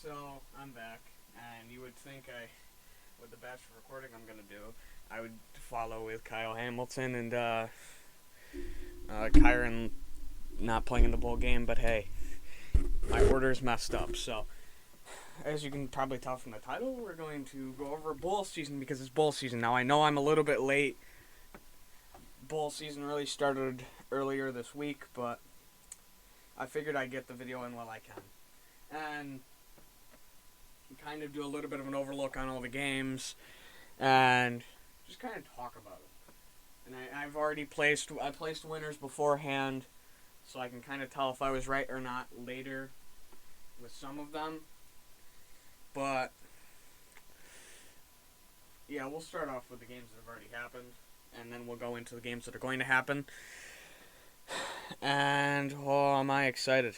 So, I'm back, and you would think with the batch of recording I'm gonna do, I would follow with Kyle Hamilton and Kyron not playing in the bowl game, but hey, my order's messed up. So, as you can probably tell from the title, we're going to go over bowl season because it's bowl season. Now, I know I'm a little bit late. Bowl season really started earlier this week, but I figured I'd get the video in while I can. And kind of do a little bit of an overlook on all the games and just kind of talk about it. And I've already placed winners beforehand, so I can kind of tell if I was right or not later with some of them. But yeah, we'll start off with the games that have already happened, and then we'll go into the games that are going to happen. And oh, am I excited.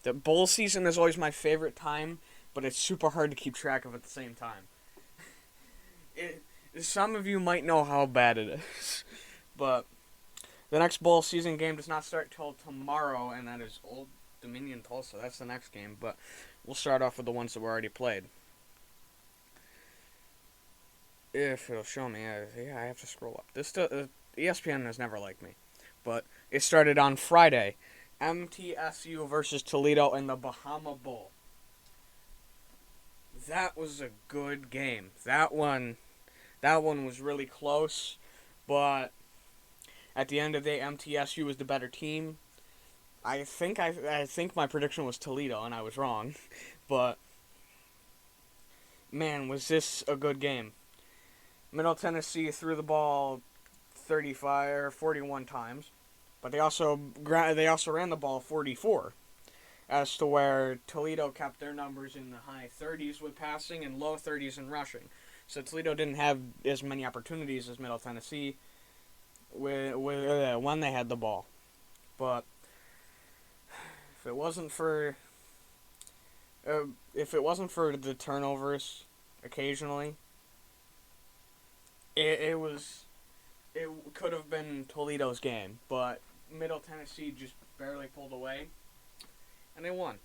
The bowl season is always my favorite time, but it's super hard to keep track of at the same time. Some of you might know how bad it is, but the next bowl season game does not start till tomorrow, and that is Old Dominion Tulsa. That's the next game, but we'll start off with the ones that were already played. If it'll show me, I have to scroll up. ESPN has never liked me, but it started on Friday. Mtsu versus Toledo in the Bahama Bowl. That was a good game. That one was really close, but at the end of the day, MTSU was the better team. I think my prediction was Toledo, and I was wrong, but man, was this a good game. Middle Tennessee threw the ball 35 or 41 times. But they also ran the ball 44, as to where Toledo kept their numbers in the high 30s with passing and low 30s in rushing. So Toledo didn't have as many opportunities as Middle Tennessee when they had the ball. But if it wasn't for the turnovers occasionally, it could have been Toledo's game, but Middle Tennessee just barely pulled away, and they won.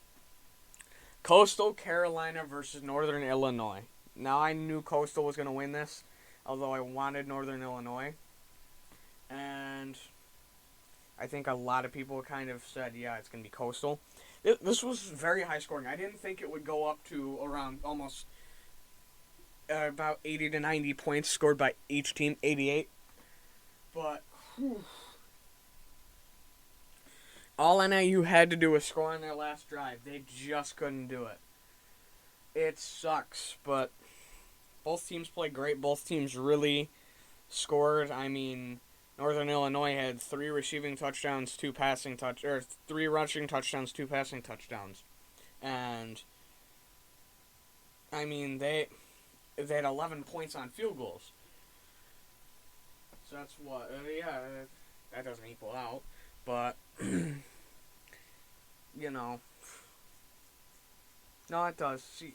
Coastal Carolina versus Northern Illinois. Now, I knew Coastal was going to win this, although I wanted Northern Illinois, and I think a lot of people kind of said, yeah, it's going to be Coastal. This was very high scoring. I didn't think it would go up to around almost about 80 to 90 points scored by each team, 88. But all NIU had to do was score on their last drive. They just couldn't do it. It sucks, but both teams played great. Both teams really scored. I mean, Northern Illinois had 3 rushing touchdowns, 2 passing touchdowns, and I mean they had 11 points on field goals. So that's what, that doesn't equal out, but, you know, no, it does. See,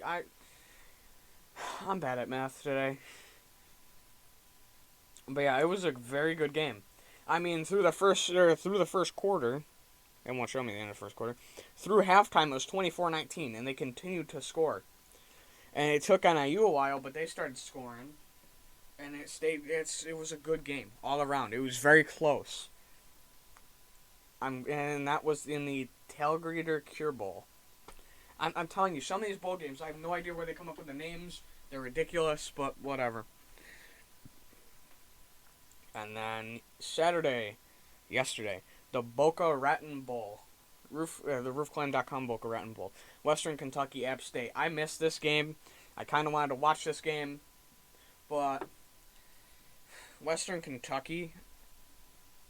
I'm bad at math today, but yeah, it was a very good game. I mean, through the first quarter, it won't show me the end of the first quarter, through halftime it was 24-19, and they continued to score, and it took NIU a while, but they started scoring. And it was a good game all around. It was very close. And that was in the Tailgater Cure Bowl. I'm telling you, some of these bowl games, I have no idea where they come up with the names. They're ridiculous, but whatever. And then yesterday, the Boca Raton Bowl. The roofclimb.com Boca Raton Bowl. Western Kentucky App State. I missed this game. I kind of wanted to watch this game, but Western Kentucky,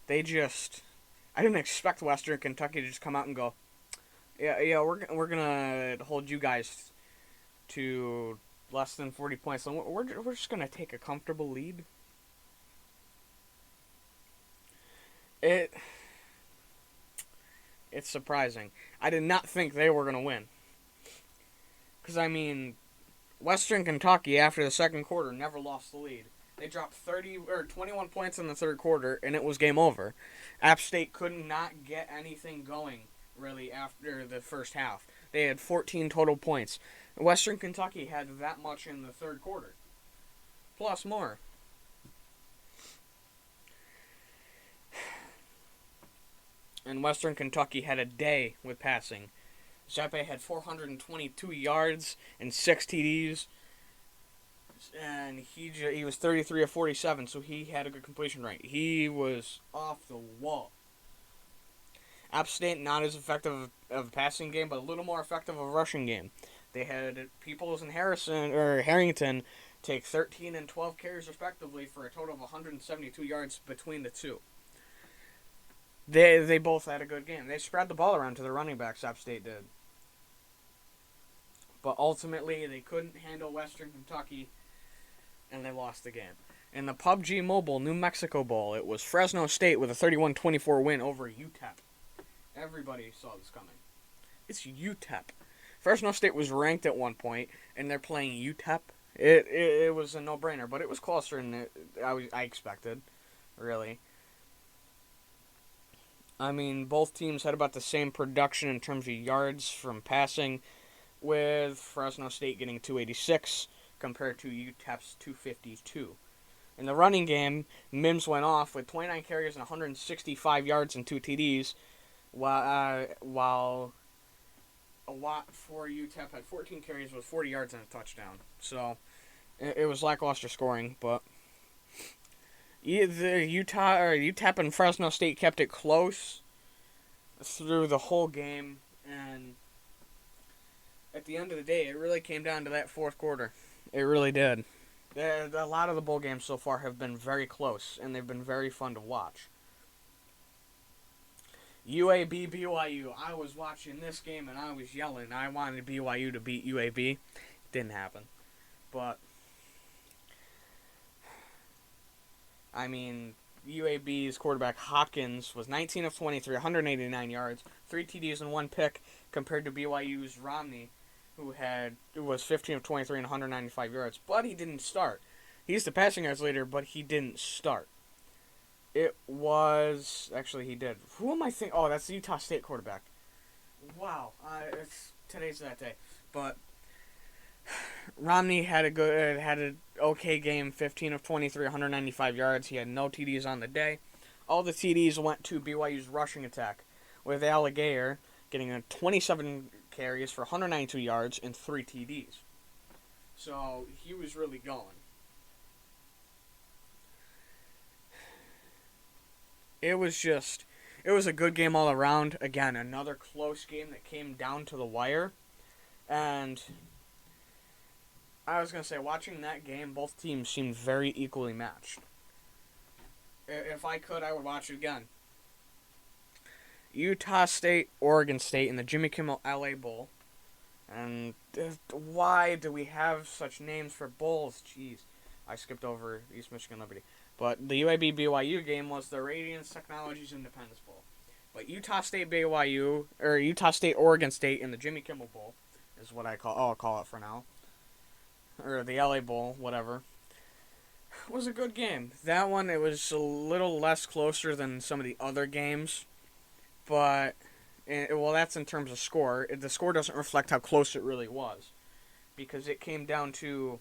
I didn't expect Western Kentucky to just come out and go, yeah, we're gonna hold you guys to less than 40 points. And we're just gonna take a comfortable lead. It's surprising. I did not think they were gonna win, because I mean, Western Kentucky after the second quarter never lost the lead. They dropped 21 points in the third quarter, and it was game over. App State could not get anything going, really, after the first half. They had 14 total points. Western Kentucky had that much in the third quarter. Plus more. And Western Kentucky had a day with passing. Zeppe had 422 yards and 6 TDs. And he was 33 of 47, so he had a good completion rate. He was off the wall. App State, not as effective of a passing game, but a little more effective of a rushing game. They had Peoples and Harrington take 13 and 12 carries respectively for a total of 172 yards between the two. They both had a good game. They spread the ball around to their running backs, App State did. But ultimately, they couldn't handle Western Kentucky, and they lost the game. In the PUBG Mobile New Mexico Bowl, it was Fresno State with a 31-24 win over UTEP. Everybody saw this coming. It's UTEP. Fresno State was ranked at one point, and they're playing UTEP. It was a no-brainer, but it was closer than I expected, really. I mean, both teams had about the same production in terms of yards from passing, with Fresno State getting 286 compared to UTEP's 252. In the running game, Mims went off with 29 carries and 165 yards and 2 TDs, while a lot for UTEP had 14 carries with 40 yards and a touchdown. So it was lackluster scoring, but UTEP and Fresno State kept it close through the whole game, and at the end of the day, it really came down to that fourth quarter. It really did. A lot of the bowl games so far have been very close, and they've been very fun to watch. UAB, BYU. I was watching this game, and I was yelling. I wanted BYU to beat UAB. Didn't happen. But, I mean, UAB's quarterback Hopkins was 19 of 23, 189 yards, 3 TDs and 1 pick, compared to BYU's Romney, who was 15 of 23 and 195 yards, but he didn't start. He's the passing yards leader, but he didn't start. It was... Actually, he did. Who am I thinking? Oh, that's the Utah State quarterback. Wow. Today's that day. But Romney had an okay game, 15 of 23, 195 yards. He had no TDs on the day. All the TDs went to BYU's rushing attack, with Alligator getting a 27 carries for 192 yards and 3 TDs. So he was really going. It was a good game all around. Again, another close game that came down to the wire. And I was going to say, watching that game, both teams seemed very equally matched. If I could, I would watch it again. Utah State, Oregon State in the Jimmy Kimmel LA Bowl. And why do we have such names for bowls? Jeez. I skipped over East Michigan Liberty. But the UAB BYU game was the Radiance Technologies Independence Bowl. But Utah State BYU, or Utah State Oregon State in the Jimmy Kimmel Bowl is what I'll call it for now. Or the LA Bowl, whatever. It was a good game. That one, it was a little less closer than some of the other games. But, well, that's in terms of score. The score doesn't reflect how close it really was. Because it came down to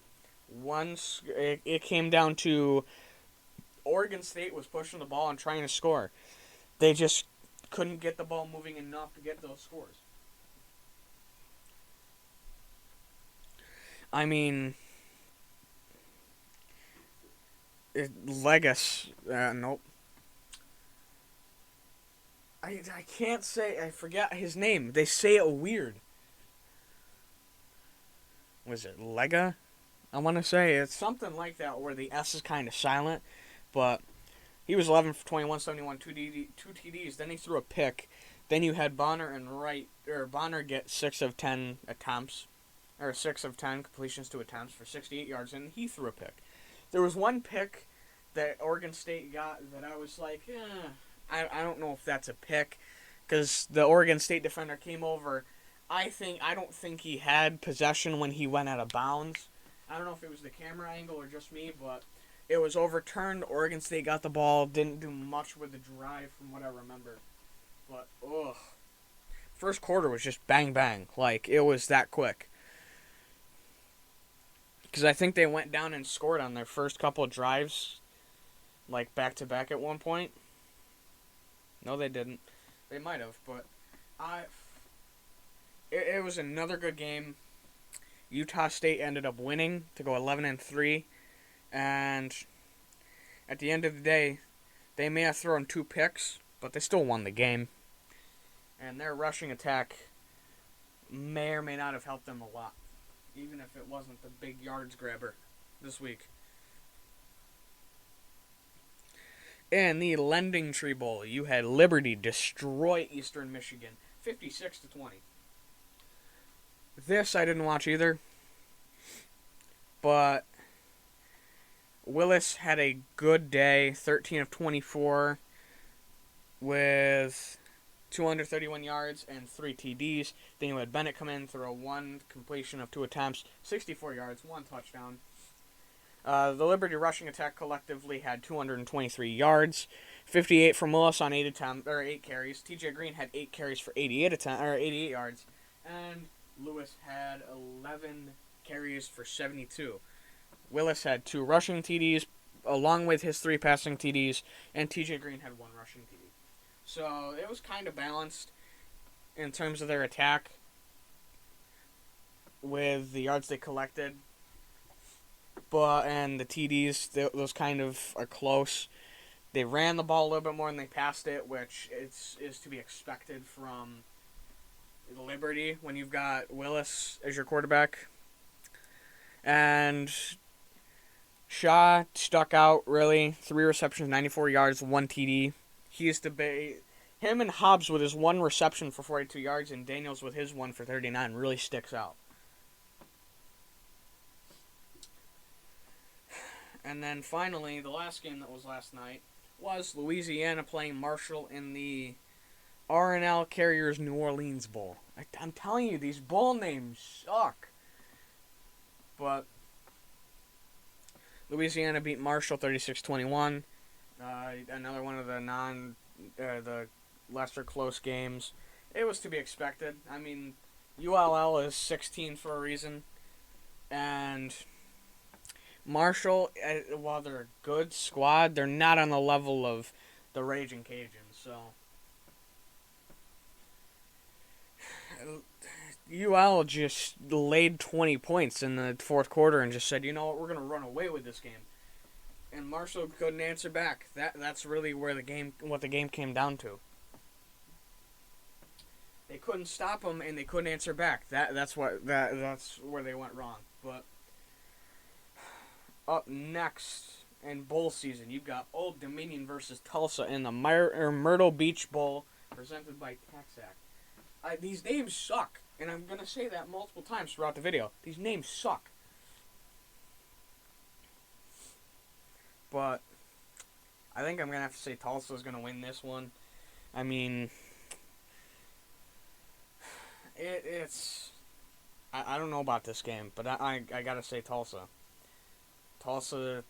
Oregon State was pushing the ball and trying to score. They just couldn't get the ball moving enough to get those scores. I mean, nope. I can't say, I forget his name. They say it weird. Was it Lega? I want to say it's something like that where the S is kind of silent. But he was 11 for 21, 71, 2 TDs. Then he threw a pick. Then you had Bonner get 6 of 10 attempts, or 6 of 10 completions to attempts for 68 yards, and he threw a pick. There was one pick that Oregon State got that I was like, I don't know if that's a pick, because the Oregon State defender came over. I don't think he had possession when he went out of bounds. I don't know if it was the camera angle or just me, but it was overturned. Oregon State got the ball, didn't do much with the drive from what I remember. But, first quarter was just bang bang. Like, it was that quick. Because I think they went down and scored on their first couple of drives, like back to back at one point. No, they didn't. They might have, but it was another good game. Utah State ended up winning to go 11-3, and at the end of the day, they may have thrown 2 picks, but they still won the game. And their rushing attack may or may not have helped them a lot, even if it wasn't the big yards grabber this week. In the Lending Tree Bowl, you had Liberty destroy Eastern Michigan, 56-20. This I didn't watch either, but Willis had a good day, 13 of 24, with 231 yards and 3 TDs. Then you had Bennett come in, throw 1 completion of 2 attempts, 64 yards, 1 touchdown. The Liberty rushing attack collectively had 223 yards, 58 from Willis on 8 carries. TJ Green had 8 carries for 88 yards, and Lewis had 11 carries for 72. Willis had 2 rushing TDs, along with his 3 passing TDs, and TJ Green had 1 rushing TD. So it was kind of balanced in terms of their attack with the yards they collected. And the TDs, those kind of are close. They ran the ball a little bit more than they passed it, which is to be expected from Liberty when you've got Willis as your quarterback. And Shaw stuck out, really. 3 receptions, 94 yards, 1 TD. Him and Hobbs with his 1 reception for 42 yards and Daniels with his 1 for 39 really sticks out. And then finally, the last game that was last night was Louisiana playing Marshall in the R&L Carriers New Orleans Bowl. I'm telling you, these bowl names suck. But Louisiana beat Marshall 36-21. Another one of the lesser close games. It was to be expected. I mean, ULL is 16 for a reason. And Marshall, while they're a good squad, they're not on the level of the Raging Cajuns. So UL just laid 20 points in the fourth quarter and just said, you know what, we're going to run away with this game. And Marshall couldn't answer back. That's really what the game came down to. They couldn't stop them and they couldn't answer back. That's where they went wrong. But up next in bowl season, you've got Old Dominion versus Tulsa in the Myrtle Beach Bowl, presented by Texac. These names suck, and I'm going to say that multiple times throughout the video. These names suck. But I think I'm going to have to say Tulsa's going to win this one. I mean, I don't know about this game, but I got to say Tulsa. Tulsa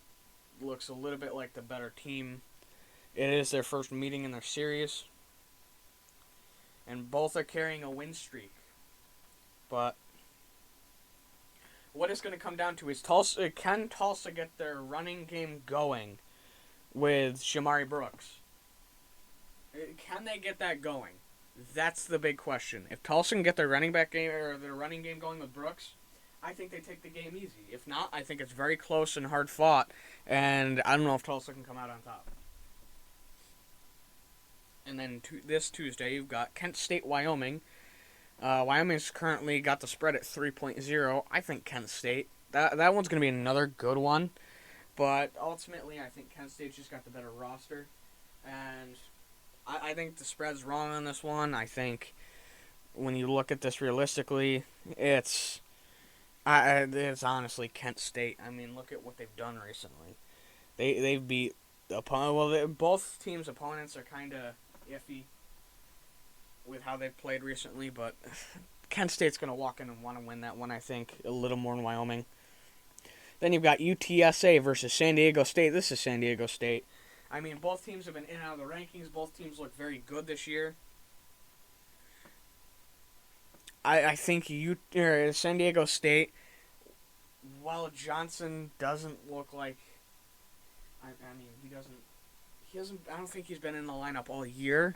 looks a little bit like the better team. It is their first meeting in their series. And both are carrying a win streak. But what it's going to come down to is can Tulsa get their running game going with Shamari Brooks? Can they get that going? That's the big question. If Tulsa can get their running game going with Brooks, I think they take the game easy. If not, I think it's very close and hard fought, and I don't know if Tulsa can come out on top. And then this Tuesday, you've got Kent State, Wyoming. Wyoming's currently got the spread at 3.0. I think Kent State. That one's going to be another good one. But ultimately, I think Kent State's just got the better roster. And I think the spread's wrong on this one. I think when you look at this realistically, it's honestly Kent State. I mean, look at what they've done recently. They've beat the opponent. Well, both teams' opponents are kind of iffy with how they've played recently, but Kent State's going to walk in and want to win that one, I think, a little more than Wyoming. Then you've got UTSA versus San Diego State. This is San Diego State. I mean, both teams have been in and out of the rankings. Both teams look very good this year. I think San Diego State, while Johnson doesn't look like, I mean, he hasn't, I don't think he's been in the lineup all year,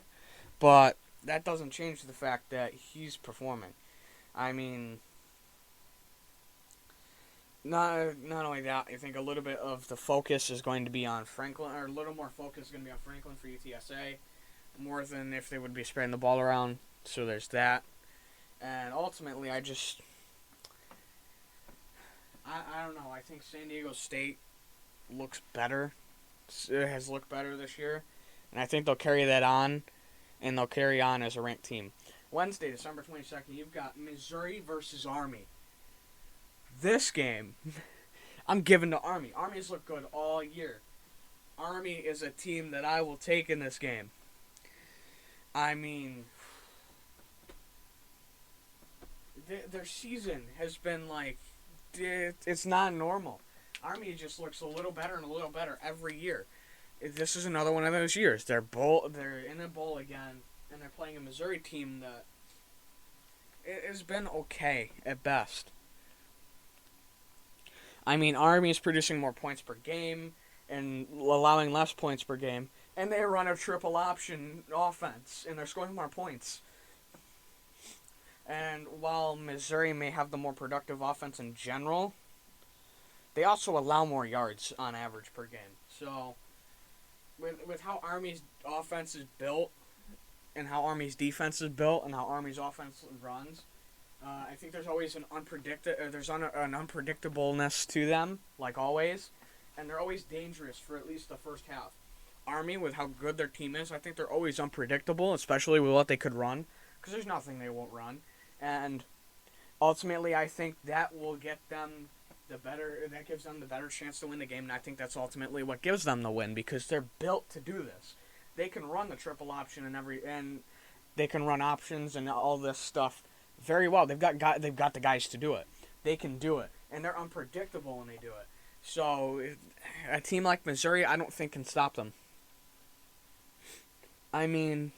but that doesn't change the fact that he's performing. I mean, not only that, I think a little bit of the focus is going to be on Franklin, or a little more focus is going to be on Franklin for UTSA, more than if they would be spreading the ball around. So there's that. And ultimately, I don't know. I think San Diego State looks better. It has looked better this year. And I think they'll carry that on, and they'll carry on as a ranked team. Wednesday, December 22nd, you've got Missouri versus Army. This game, I'm giving to Army. Army's looked good all year. Army is a team that I will take in this game. I mean, their season has been like, it's not normal. Army just looks a little better and a little better every year. This is another one of those years. They're in a bowl again, and they're playing a Missouri team that it has been okay at best. I mean, Army is producing more points per game and allowing less points per game, and they run a triple option offense, and they're scoring more points. And while Missouri may have the more productive offense in general, they also allow more yards on average per game. So, with how Army's offense is built, and how Army's defense is built, and how Army's offense runs, I think there's always an unpredictableness to them, like always, and they're always dangerous for at least the first half. Army, with how good their team is, I think they're always unpredictable, especially with what they could run, because there's nothing they won't run. And ultimately, I think that will get them that gives them the better chance to win the game, and I think that's ultimately what gives them the win, because they're built to do this. They can run the triple option and they can run options and all this stuff very well. They've got the guys to do it. They can do it, and they're unpredictable when they do it. So a team like Missouri, I don't think can stop them. I mean,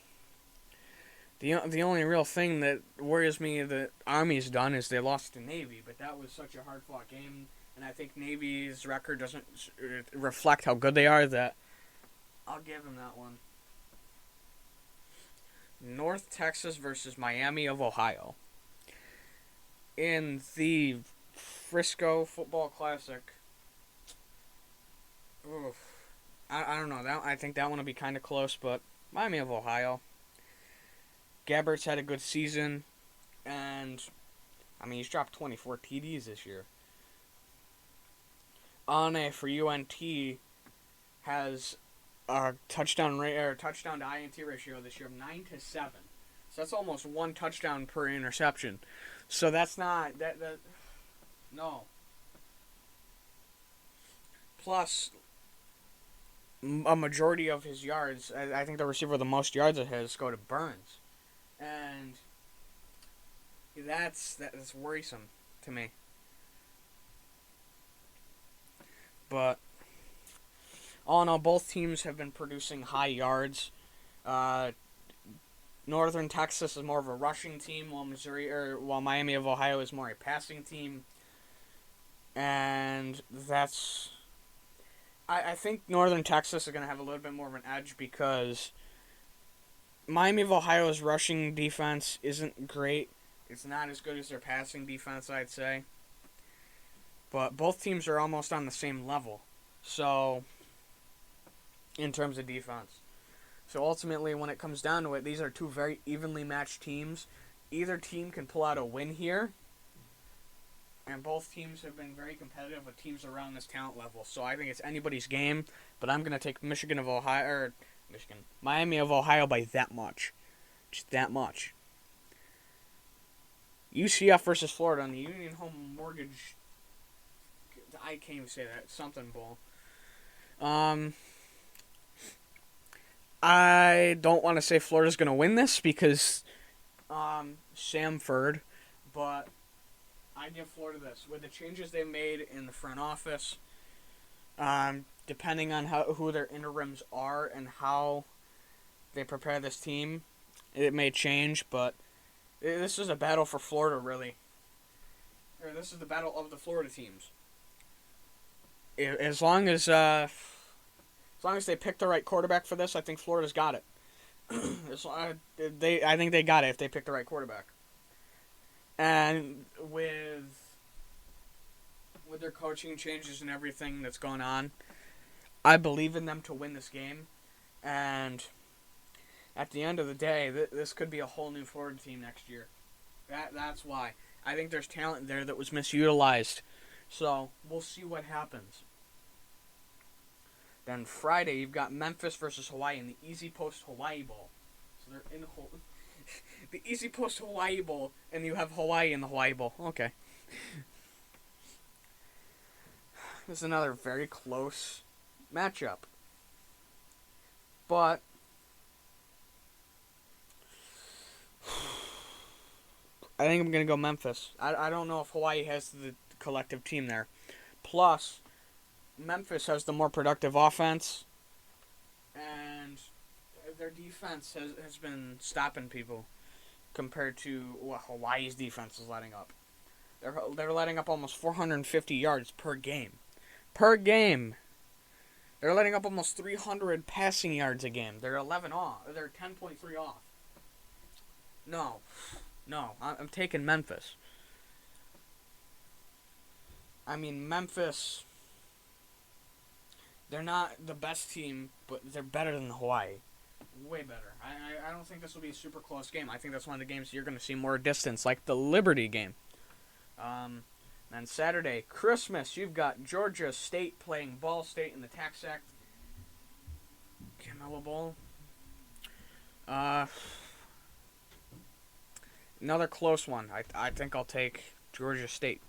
the only real thing that worries me that Army's done is they lost to Navy, but that was such a hard-fought game, and I think Navy's record doesn't reflect how good they are, that I'll give them that one. North Texas versus Miami of Ohio. In the Frisco Football Classic, I don't know. I think that one will be kind of close, but Miami of Ohio. Gabbert's had a good season, and I mean, he's dropped 24 TDs this year. Ane for UNT has a touchdown to INT ratio this year of 9-7. So that's almost one touchdown per interception. So that's not that no. Plus, a majority of his yards, I think the receiver with the most yards of his go to Burns. And that's worrisome to me. But all in all, both teams have been producing high yards. Northern Texas is more of a rushing team, while Miami of Ohio is more a passing team. And I think Northern Texas is going to have a little bit more of an edge, because Miami of Ohio's rushing defense isn't great. It's not as good as their passing defense, I'd say. But both teams are almost on the same level. So, in terms of defense. So ultimately, when it comes down to it, these are two very evenly matched teams. Either team can pull out a win here. And both teams have been very competitive with teams around this talent level. So I think it's anybody's game. But I'm going to take Miami of Ohio by that much. Just that much. UCF versus Florida on the Union Home Mortgage. I can't even say that. Something bowl. I don't want to say Florida's going to win this because Samford, but I give Florida this. With the changes they've made in the front office, depending on who their interims are and how they prepare this team, it may change, but This is a battle for Florida, really. Or this is the battle of the Florida teams. As long as they pick the right quarterback for this, I think Florida's got it. I think they got it if they pick the right quarterback. And with their coaching changes and everything that's going on, I believe in them to win this game. And at the end of the day, this could be a whole new Florida team next year. That's why. I think there's talent there that was misutilized. So, we'll see what happens. Then Friday, you've got Memphis versus Hawaii in the Easy Post Hawaii Bowl. So they're in the Easy Post Hawaii Bowl, and you have Hawaii in the Hawaii Bowl. Okay. This is another very close matchup. But I think I'm going to go Memphis. I don't know if Hawaii has the collective team there. Plus, Memphis has the more productive offense, and their defense has been stopping people compared to what Hawaii's defense is letting up. They're letting up almost 450 yards per game. Per game. They're letting up almost 300 passing yards a game. They're 11 off. They're 10.3 off. No, I'm taking Memphis. I mean, Memphis, they're not the best team, but they're better than Hawaii. Way better. I don't think this will be a super close game. I think that's one of the games you're going to see more distance, like the Liberty game. Then Saturday, Christmas, you've got Georgia State playing Ball State in the TaxAct Camelo Bowl. Another close one. I think I'll take Georgia State.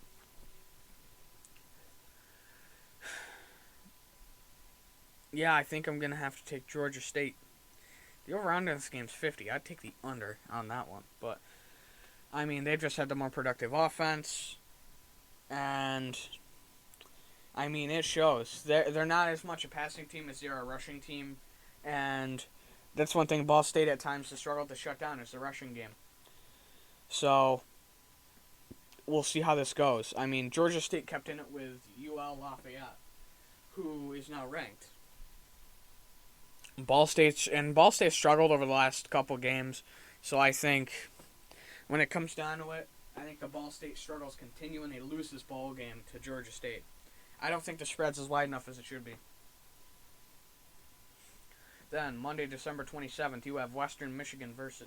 Yeah, I think I'm going to have to take Georgia State. The over-under in this game's 50. I'd take the under on that one. But, I mean, they've just had the more productive offense. And, I mean, it shows. They're not as much a passing team as they are a rushing team. And that's one thing Ball State at times has struggled to shut down is the rushing game. So, we'll see how this goes. I mean, Georgia State kept in it with UL Lafayette, who is now ranked. Ball State struggled over the last couple games, so I think when it comes down to it, I think the Ball State struggles continue and they lose this bowl game to Georgia State. I don't think the spread's as wide enough as it should be. Then, Monday, December 27th, you have Western Michigan versus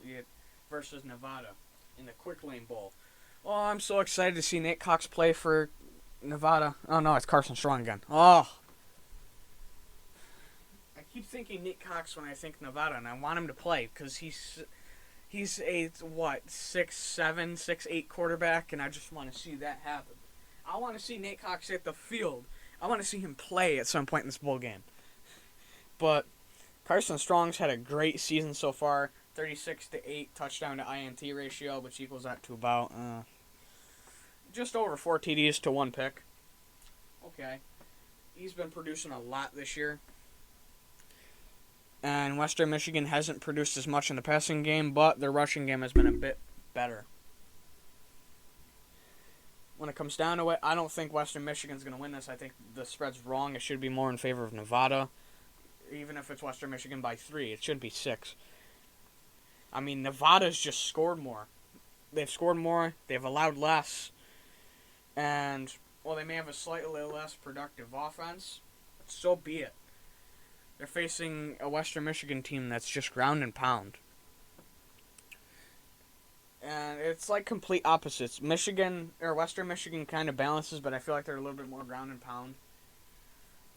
Nevada in the Quick Lane Bowl. Oh, I'm so excited to see Nate Cox play for Nevada. Oh, no, it's Carson Strong again. Oh. I keep thinking Nate Cox when I think Nevada, and I want him to play because he's a, 6'7", 6'8" quarterback, and I just want to see that happen. I want to see Nate Cox hit the field. I want to see him play at some point in this bowl game. But Carson Strong's had a great season so far. 36-8 touchdown to INT ratio, which equals that to about just over 4 TDs to 1 pick. Okay. He's been producing a lot this year. And Western Michigan hasn't produced as much in the passing game, but their rushing game has been a bit better. When it comes down to it, I don't think Western Michigan's going to win this. I think the spread's wrong. It should be more in favor of Nevada. Even if it's Western Michigan by 3, it should be 6. I mean, Nevada's just scored more. They've scored more. They've allowed less. And, well, they may have a slightly less productive offense. So be it. They're facing a Western Michigan team that's just ground and pound. And it's like complete opposites. Western Michigan kind of balances, but I feel like they're a little bit more ground and pound.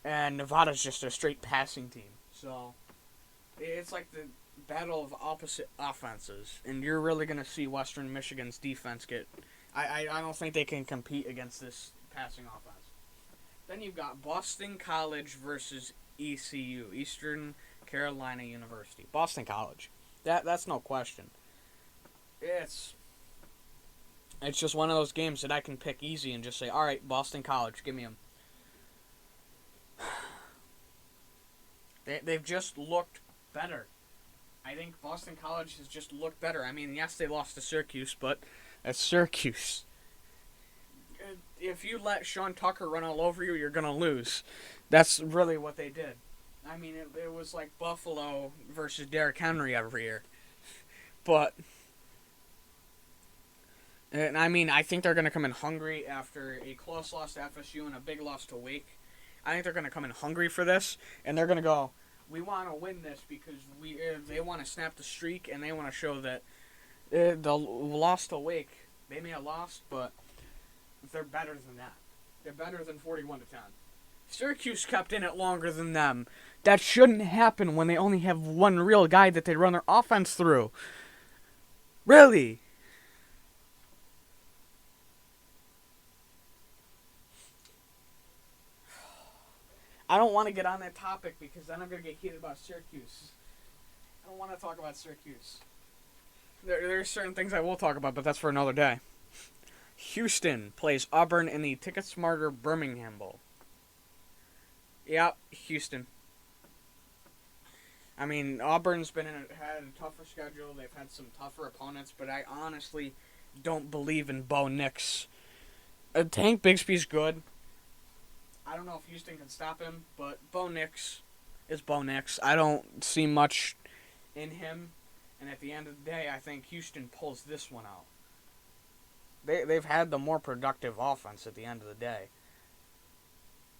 And Nevada's just a straight passing team. So, it's like the battle of opposite offenses. And you're really going to see Western Michigan's defense get... I don't think they can compete against this passing offense. Then you've got Boston College versus ECU, Eastern Carolina University. Boston College. That's no question. It's just one of those games that I can pick easy and just say, all right, Boston College, give me them. They've just looked better. I think Boston College has just looked better. I mean, yes, they lost to Syracuse, but at Syracuse, if you let Sean Tucker run all over you, you're going to lose. That's really what they did. I mean, it was like Buffalo versus Derrick Henry every year. But, and I mean, I think they're going to come in hungry after a close loss to FSU and a big loss to Wake. I think they're going to come in hungry for this, and they're going to go, we want to win this because they want to snap the streak, and they want to show that the loss to Wake, they may have lost, but they're better than that. They're better than 41-10. Syracuse kept in it longer than them. That shouldn't happen when they only have one real guy that they run their offense through. Really? I don't want to get on that topic because then I'm going to get heated about Syracuse. I don't want to talk about Syracuse. There's certain things I will talk about, but that's for another day. Houston plays Auburn in the Ticket Smarter Birmingham Bowl. Yep, Houston. I mean, Auburn's had a tougher schedule. They've had some tougher opponents, but I honestly don't believe in Bo Nix. Tank Bigsby's good. I don't know if Houston can stop him, but Bo Nix is Bo Nix. I don't see much in him, and at the end of the day, I think Houston pulls this one out. They've had the more productive offense at the end of the day.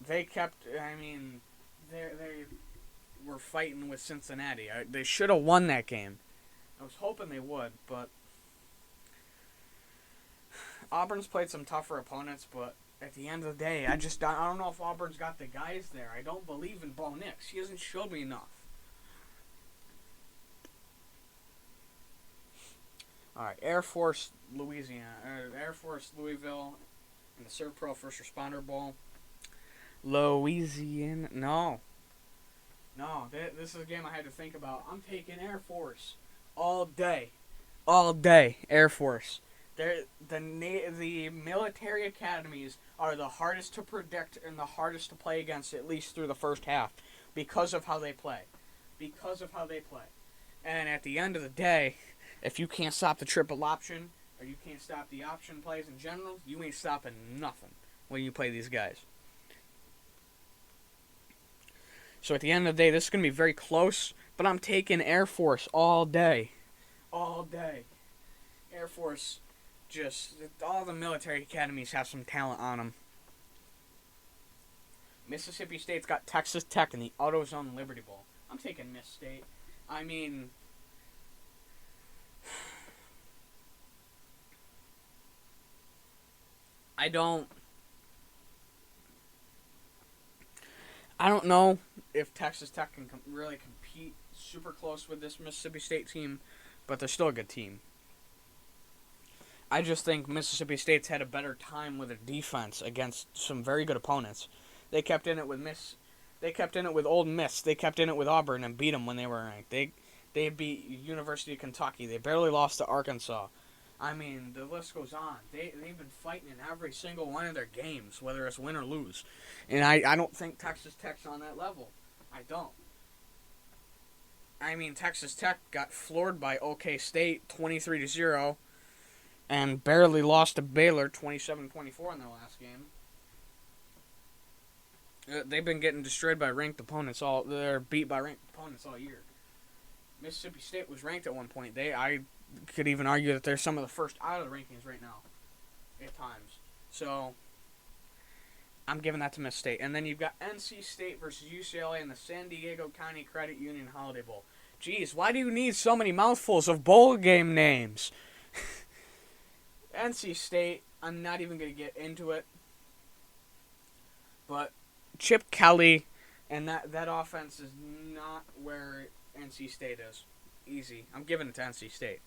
They were fighting with Cincinnati. They should have won that game. I was hoping they would, but Auburn's played some tougher opponents, but at the end of the day, I don't know if Auburn's got the guys there. I don't believe in Bo Nix. He hasn't showed me enough. All right, Air Force Louisville in the Servpro First Responder Bowl. Louisiana, no, this is a game I had to think about. I'm taking Air Force all day, Air Force. The military academies are the hardest to predict and the hardest to play against, at least through the first half, because of how they play. And at the end of the day, if you can't stop the triple option, or you can't stop the option plays in general, you ain't stopping nothing when you play these guys. So at the end of the day, this is going to be very close, but I'm taking Air Force all day. Air Force, all the military academies have some talent on them. Mississippi State's got Texas Tech in the AutoZone Liberty Bowl. I'm taking Miss State. I mean, I don't know if Texas Tech can really compete super close with this Mississippi State team, but they're still a good team. I just think Mississippi State's had a better time with their defense against some very good opponents. They kept in it with Ole Miss. They kept in it with Auburn and beat them when they were ranked. They beat University of Kentucky. They barely lost to Arkansas. I mean, the list goes on. They've been fighting in every single one of their games, whether it's win or lose. And I don't think Texas Tech's on that level. I don't. I mean, Texas Tech got floored by OK State 23-0 and barely lost to Baylor 27-24 in their last game. They've been getting destroyed by ranked opponents they're beat by ranked opponents all year. Mississippi State was ranked at one point. I could even argue that they're some of the first out of the rankings right now at times. So I'm giving that to Miss State. And then you've got NC State versus UCLA in the San Diego County Credit Union Holiday Bowl. Jeez, why do you need so many mouthfuls of bowl game names? NC State, I'm not even going to get into it. But Chip Kelly and that offense is not where NC State is. Easy. I'm giving it to NC State.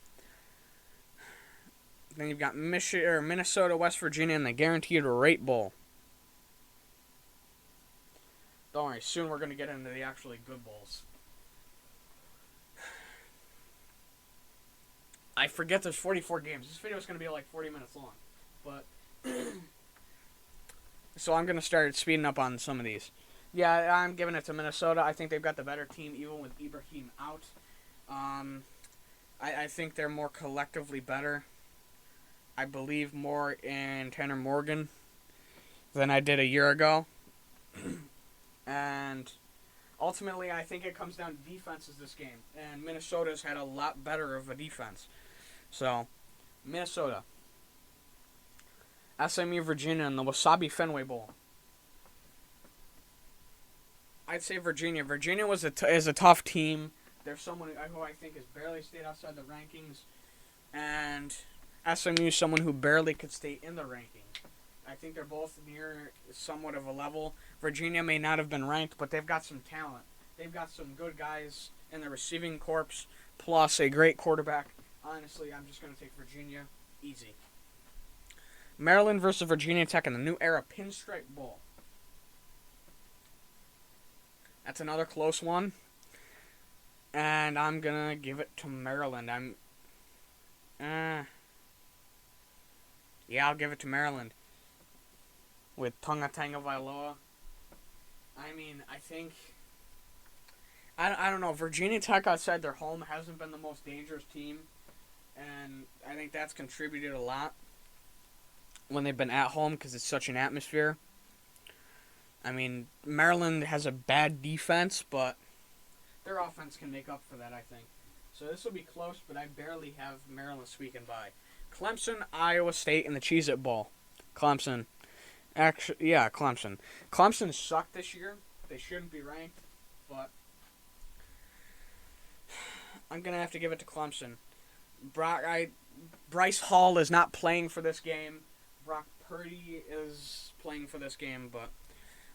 Then you've got Minnesota, West Virginia in the Guaranteed Rate Bowl. Don't worry, soon we're going to get into the actually good bowls. I forget there's 44 games. This video is going to be like 40 minutes long. But so I'm going to start speeding up on some of these. Yeah, I'm giving it to Minnesota. I think they've got the better team even with Ibrahim out. I think they're more collectively better. I believe more in Tanner Morgan than I did a year ago. And ultimately, I think it comes down to defenses this game. And Minnesota's had a lot better of a defense. So, Minnesota. SMU Virginia in the Wasabi Fenway Bowl. I'd say Virginia. Virginia is a tough team. There's someone who I think has barely stayed outside the rankings. And SMU is someone who barely could stay in the rankings. I think they're both near somewhat of a level. Virginia may not have been ranked, but they've got some talent. They've got some good guys in the receiving corps, plus a great quarterback. Honestly, I'm just going to take Virginia easy. Maryland versus Virginia Tech in the New Era Pinstripe Bowl. That's another close one. And I'm going to give it to Maryland. I'll give it to Maryland. With Tonga Tanga Vailoa. I mean, I think... I don't know. Virginia Tech outside their home hasn't been the most dangerous team. And I think that's contributed a lot when they've been at home because it's such an atmosphere. I mean, Maryland has a bad defense, but their offense can make up for that, I think. So this will be close, but I barely have Maryland squeaking by. Clemson, Iowa State in the Cheez-It Bowl. Clemson. Clemson. Clemson sucked this year. They shouldn't be ranked, but I'm going to have to give it to Clemson. Bryce Hall is not playing for this game. Brock Purdy is playing for this game, but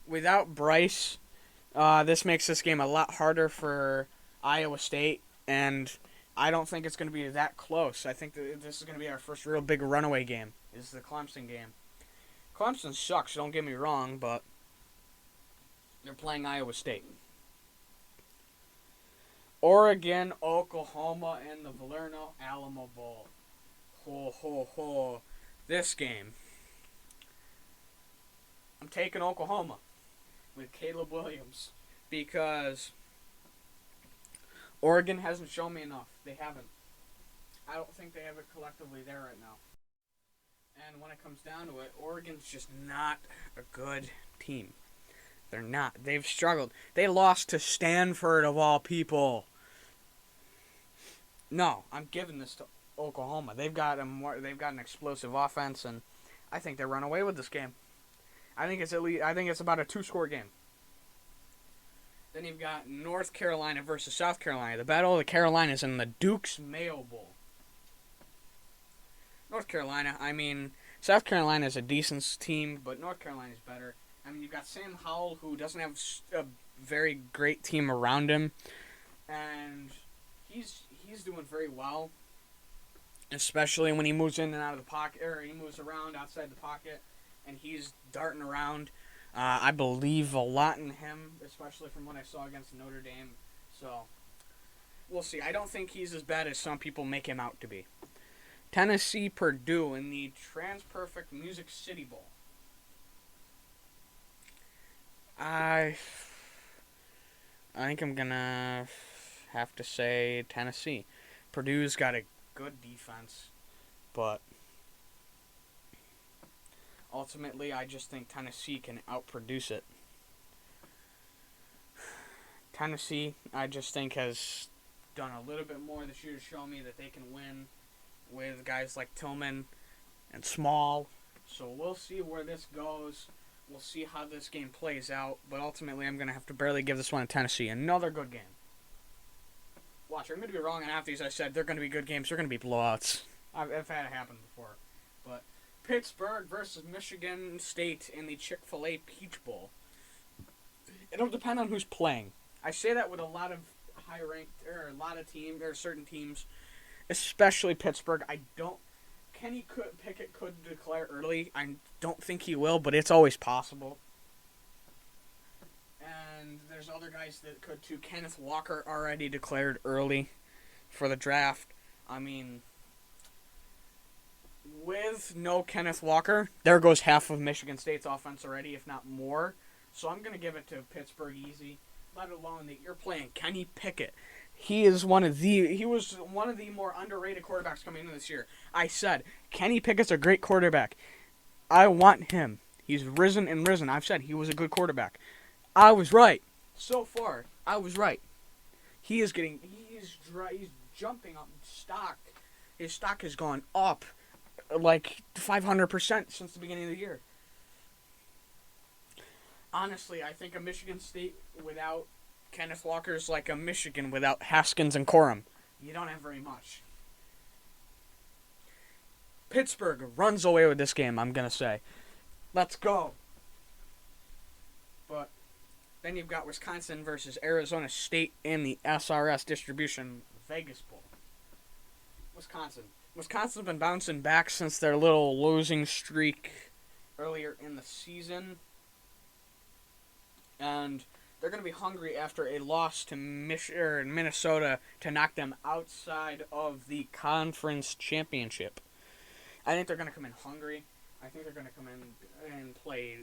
without Bryce, this makes this game a lot harder for Iowa State, and I don't think it's going to be that close. I think that this is going to be our first real big runaway game, is the Clemson game. Clemson sucks, don't get me wrong, but they're playing Iowa State. Oregon, Oklahoma, and the Valerno Alamo Bowl. Ho, ho, ho. This game. I'm taking Oklahoma with Caleb Williams because Oregon hasn't shown me enough. They haven't. I don't think they have it collectively there right now. And when it comes down to it, Oregon's just not a good team. They're not. They've struggled. They lost to Stanford, of all people. No, I'm giving this to Oklahoma. They've got an explosive offense, and I think they run away with this game. I think it's about a 2-score game. Then you've got North Carolina versus South Carolina. The Battle of the Carolinas in the Duke's Mayo Bowl. North Carolina, I mean, South Carolina is a decent team, but North Carolina is better. I mean, you've got Sam Howell, who doesn't have a very great team around him, and he's doing very well, especially when he moves in and out of the pocket, or he moves around outside the pocket, and he's darting around. I believe a lot in him, especially from what I saw against Notre Dame. So, we'll see. I don't think he's as bad as some people make him out to be. Tennessee, Purdue in the TransPerfect Music City Bowl. I think I'm going to have to say Tennessee. Purdue's got a good defense, but ultimately I just think Tennessee can outproduce it. Tennessee, I just think, has done a little bit more this year to show me that they can win with guys like Tillman and Small. So we'll see where this goes. We'll see how this game plays out. But ultimately, I'm going to have to barely give this one to Tennessee. Another good game. Watch, I'm going to be wrong on half these. I said they're going to be good games. They're going to be blowouts. I've had it happen before. But Pittsburgh versus Michigan State in the Chick-fil-A Peach Bowl. It'll depend on who's playing. I say that with a lot of high-ranked, or a lot of teams, or certain teams, especially Pittsburgh. Kenny Pickett could declare early. I don't think he will, but it's always possible. And there's other guys that could too. Kenneth Walker already declared early for the draft. I mean, with no Kenneth Walker, there goes half of Michigan State's offense already, if not more. So I'm going to give it to Pittsburgh easy, let alone that you're playing Kenny Pickett. He was one of the more underrated quarterbacks coming into this year. I said, Kenny Pickett's a great quarterback. I want him. He's risen and risen. I've said he was a good quarterback. I was right. So far, I was right. He's jumping up stock. His stock has gone up like 500% since the beginning of the year. Honestly, I think a Michigan State without Kenneth Walker is like a Michigan without Haskins and Corum. You don't have very much. Pittsburgh runs away with this game, I'm going to say. Let's go. But then you've got Wisconsin versus Arizona State in the SRS Distribution Vegas Bowl. Wisconsin's been bouncing back since their little losing streak earlier in the season. And they're going to be hungry after a loss to Minnesota to knock them outside of the conference championship. I think they're going to come in hungry. I think they're going to come in and play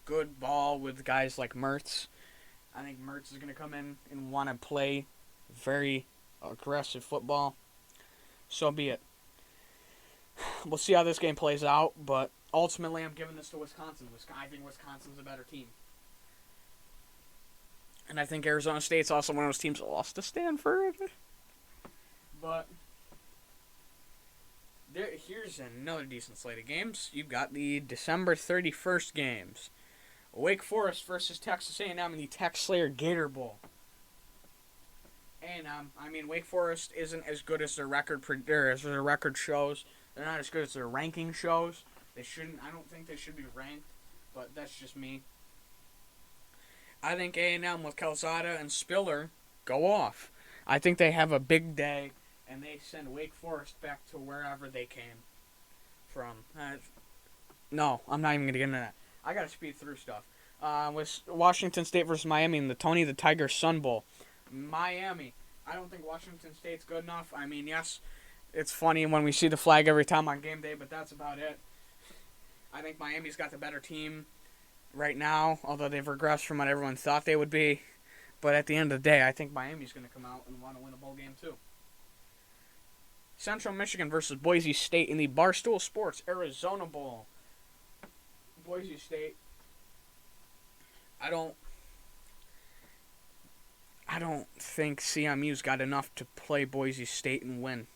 good ball with guys like Myrtle. I think Myrtle is going to come in and want to play very aggressive football. So be it. We'll see how this game plays out, but ultimately I'm giving this to Wisconsin. I think Wisconsin's a better team. And I think Arizona State's also one of those teams that lost to Stanford. But here's another decent slate of games. You've got the December 31st games. Wake Forest versus Texas A&M in the Tex Slayer Gator Bowl. A&M, Wake Forest isn't as good as their record shows. They're not as good as their ranking shows. I don't think they should be ranked, but that's just me. I think A&M with Calzada and Spiller go off. I think they have a big day, and they send Wake Forest back to wherever they came from. No, I'm not even going to get into that. I got to speed through stuff. With Washington State versus Miami in the Tony the Tiger Sun Bowl. Miami. I don't think Washington State's good enough. Yes, it's funny when we see the flag every time on game day, but that's about it. I think Miami's got the better team right now, although they've regressed from what everyone thought they would be. But at the end of the day, I think Miami's going to come out and want to win a bowl game too. Central Michigan versus Boise State in the Barstool Sports Arizona Bowl. Boise State. I don't think CMU's got enough to play Boise State and win.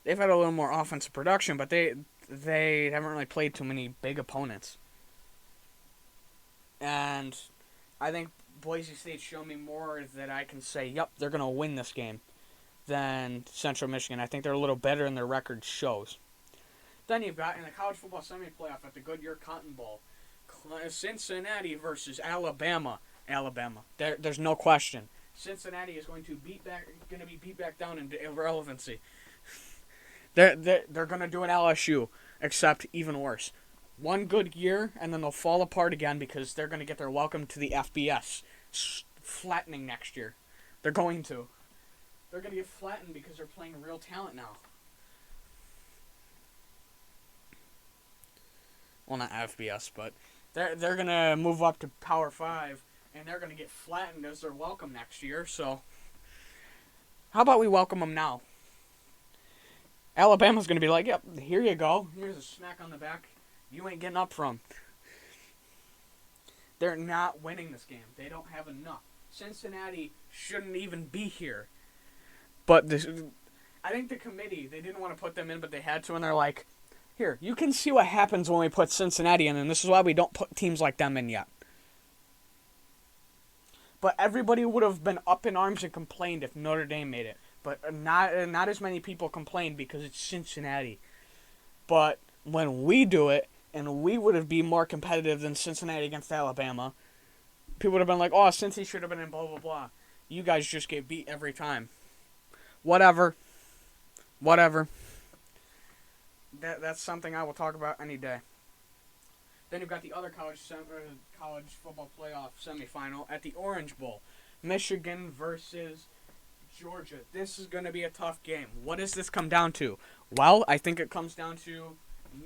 They've had a little more offensive production, but they haven't really played too many big opponents. And I think Boise State showed me more that I can say, yep, they're going to win this game than Central Michigan. I think they're a little better than their record shows. Then you've got in the college football semi-playoff at the Goodyear Cotton Bowl, Cincinnati versus Alabama. There's no question. Cincinnati is going to be beat back down into irrelevancy. They're going to do an LSU, except even worse. One good year, and then they'll fall apart again because they're going to get their welcome to the FBS flattening next year. They're going to. They're going to get flattened because they're playing real talent now. Well, not FBS, but they're going to move up to Power 5, and they're going to get flattened as their welcome next year. So, how about we welcome them now? Alabama's going to be like, yep, here you go. Here's a smack on the back. You ain't getting up from. They're not winning this game. They don't have enough. Cincinnati shouldn't even be here. But I think the committee, they didn't want to put them in, but they had to, and they're like, here, you can see what happens when we put Cincinnati in, and this is why we don't put teams like them in yet. But everybody would have been up in arms and complained if Notre Dame made it. But not as many people complained because it's Cincinnati. But when we do it, and we would have been more competitive than Cincinnati against Alabama, people would have been like, oh, Cincy should have been in blah, blah, blah. You guys just get beat every time. Whatever. That's something I will talk about any day. Then you've got the other college football playoff semifinal at the Orange Bowl. Michigan versus Georgia. This is going to be a tough game. What does this come down to? Well, I think it comes down to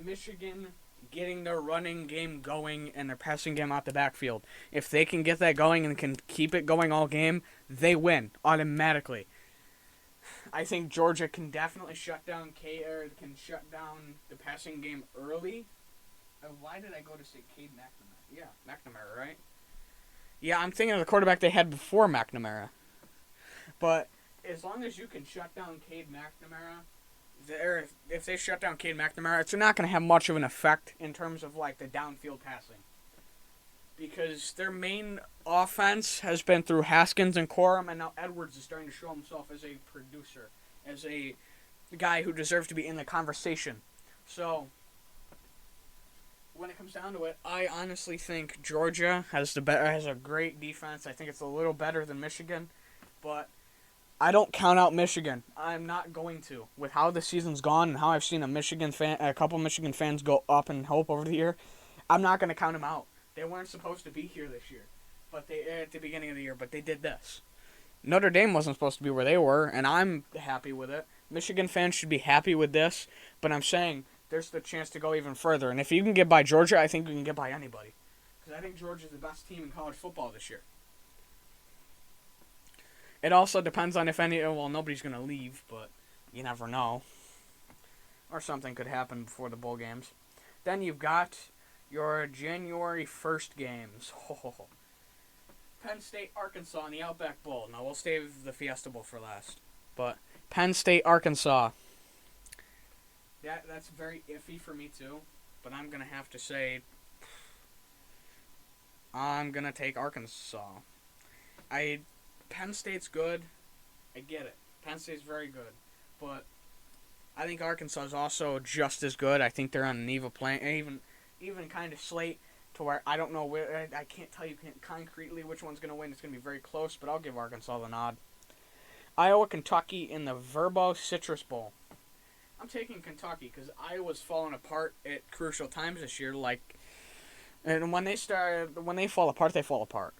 Michigan getting their running game going and their passing game out the backfield. If they can get that going and can keep it going all game, they win automatically. I think Georgia can definitely shut down the passing game early. Why did I go to say Cade McNamara? Yeah, McNamara, right? Yeah, I'm thinking of the quarterback they had before McNamara. But as long as you can shut down Cade McNamara, if they shut down Cade McNamara, it's not going to have much of an effect in terms of like the downfield passing. Because their main offense has been through Haskins and Corum, and now Edwards is starting to show himself as a producer, as a guy who deserves to be in the conversation. So, when it comes down to it, I honestly think Georgia has a great defense. I think it's a little better than Michigan, but I don't count out Michigan. I'm not going to. With how the season's gone and how I've seen a couple Michigan fans go up in hope over the year, I'm not going to count them out. They weren't supposed to be here this year, but they at the beginning of the year, but they did this. Notre Dame wasn't supposed to be where they were, and I'm happy with it. Michigan fans should be happy with this, but I'm saying there's the chance to go even further. And if you can get by Georgia, I think you can get by anybody. Because I think Georgia's the best team in college football this year. It also depends on if nobody's going to leave, but you never know. Or something could happen before the bowl games. Then you've got your January 1st games. Penn State, Arkansas in the Outback Bowl. Now, we'll save the Fiesta Bowl for last. But Penn State, Arkansas. That's very iffy for me, too. But I'm going to have to say I'm going to take Arkansas. Penn State's good. I get it. Penn State's very good. But I think Arkansas is also just as good. I think they're on an even kind of slate to where I don't know I can't tell you concretely which one's going to win. It's going to be very close, but I'll give Arkansas the nod. Iowa, Kentucky in the Verbo Citrus Bowl. I'm taking Kentucky because Iowa's fallen apart at crucial times this year. And when they fall apart, they fall apart.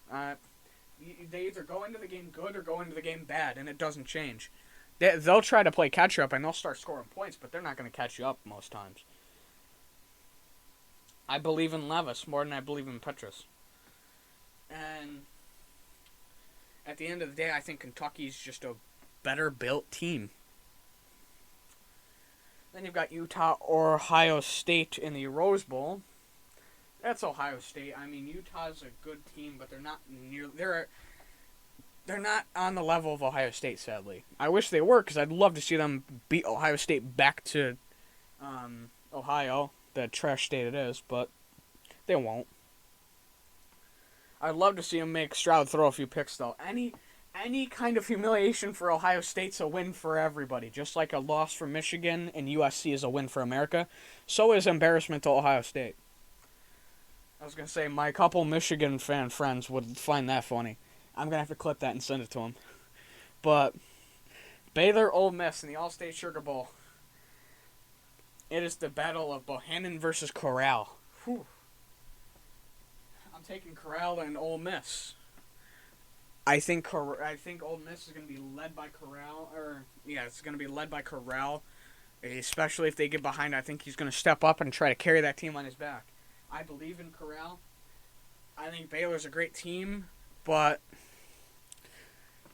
They either go into the game good or go into the game bad, and it doesn't change. They'll try to play catch up and they'll start scoring points, but they're not going to catch you up most times. I believe in Levis more than I believe in Petrus. And at the end of the day, I think Kentucky's just a better built team. Then you've got Utah or Ohio State in the Rose Bowl. That's Ohio State. I mean, Utah's a good team, but they're not on the level of Ohio State, sadly. I wish they were, because I'd love to see them beat Ohio State back to Ohio, the trash state it is, but they won't. I'd love to see them make Stroud throw a few picks, though. Any kind of humiliation for Ohio State's a win for everybody. Just like a loss for Michigan and USC is a win for America, so is embarrassment to Ohio State. I was going to say, my couple Michigan fan friends would find that funny. I'm going to have to clip that and send it to them. But Baylor, Ole Miss in the All-State Sugar Bowl. It is the battle of Bohannon versus Corral. Whew. I'm taking Corral and Ole Miss. I think Ole Miss is going to be led by Corral. It's going to be led by Corral. Especially if they get behind, I think he's going to step up and try to carry that team on his back. I believe in Corral. I think Baylor's a great team, but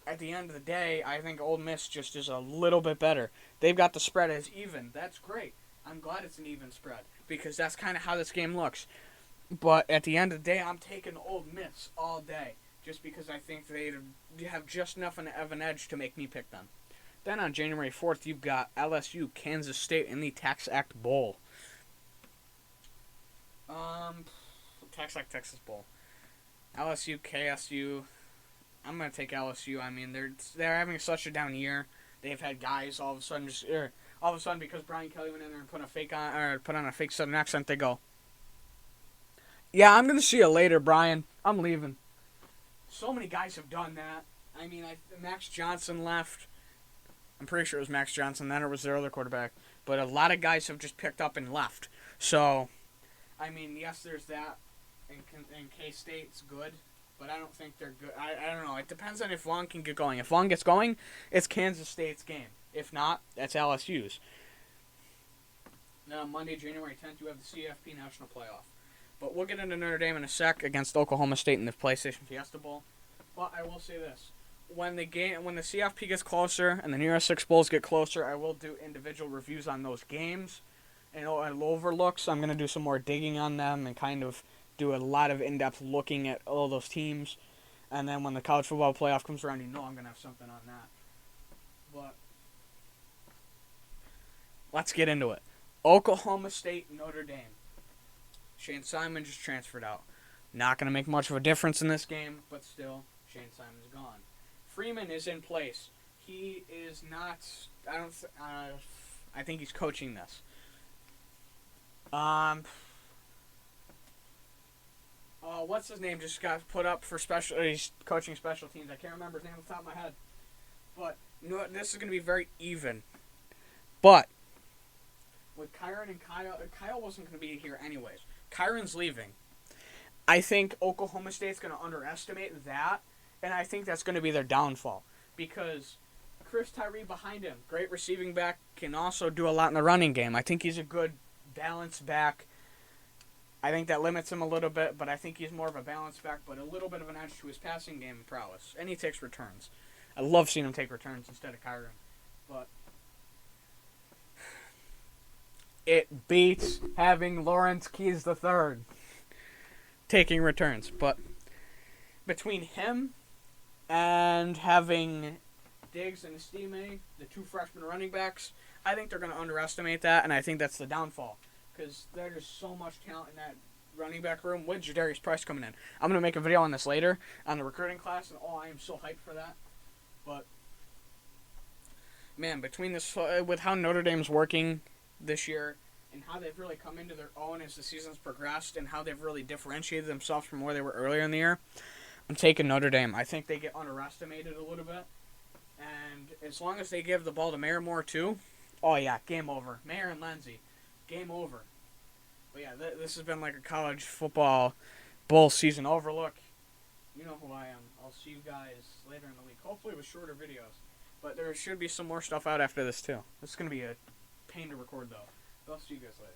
at the end of the day, I think Ole Miss just is a little bit better. They've got the spread as even. That's great. I'm glad it's an even spread because that's kind of how this game looks. But at the end of the day, I'm taking Ole Miss all day just because I think they have just enough of an edge to make me pick them. Then on January 4th, you've got LSU, Kansas State in the Tax Act Bowl. Tax Act Texas Bowl. LSU, KSU. I'm gonna take LSU. I mean, they're having such a down year. They've had guys all of a sudden because Brian Kelly went in there and put on a fake Southern accent. They go, "Yeah, I'm gonna see you later, Brian. I'm leaving." So many guys have done that. I mean, Max Johnson left. I'm pretty sure it was Max Johnson. Then it was their other quarterback. But a lot of guys have just picked up and left. So, I mean, yes, there's that. And K-State's good, but I don't think they're good. I don't know. It depends on if Vaughn can get going. If Vaughn gets going, it's Kansas State's game. If not, that's LSU's. Then on Monday, January 10th, you have the CFP National Playoff. But we'll get into Notre Dame in a sec against Oklahoma State in the PlayStation Fiesta Bowl. But I will say this. When the CFP gets closer and the New Year's Six Bowls get closer, I will do individual reviews on those games and overlooks. I'm going to do some more digging on them and kind of do a lot of in-depth looking at all those teams. And then when the college football playoff comes around, I'm going to have something on that. But let's get into it. Oklahoma State, Notre Dame. Shane Simon just transferred out. Not going to make much of a difference in this game, but still, Shane Simon's gone. Freeman is in place. He is not. I think he's coaching this. What's his name? Just got put up for special. He's coaching special teams. I can't remember his name off the top of my head. But this is going to be very even. But with Kyron and Kyle wasn't going to be here anyways. Kyron's leaving. I think Oklahoma State's going to underestimate that, and I think that's going to be their downfall. Because Chris Tyree behind him, great receiving back, can also do a lot in the running game. I think he's a good balanced back. I think that limits him a little bit, but I think he's more of a balanced back, but a little bit of an edge to his passing game and prowess. And he takes returns. I love seeing him take returns instead of Kyron. But it beats having Lawrence Keys III taking returns. But between him and having Diggs and Estime, the two freshman running backs, I think they're going to underestimate that, and I think that's the downfall. Because there's so much talent in that running back room with Jadarius Price coming in. I'm going to make a video on this later, on the recruiting class, and I am so hyped for that. But, man, between this, with how Notre Dame's working this year, and how they've really come into their own as the season's progressed, and how they've really differentiated themselves from where they were earlier in the year, I'm taking Notre Dame. I think they get underestimated a little bit. And as long as they give the ball to Mayer more, too, oh, yeah, game over. Mayer and Lindsey, game over. But, yeah, this has been like a college football bowl season overlook. You know who I am. I'll see you guys later in the week, hopefully with shorter videos. But there should be some more stuff out after this, too. This is going to be a pain to record, though. I'll see you guys later.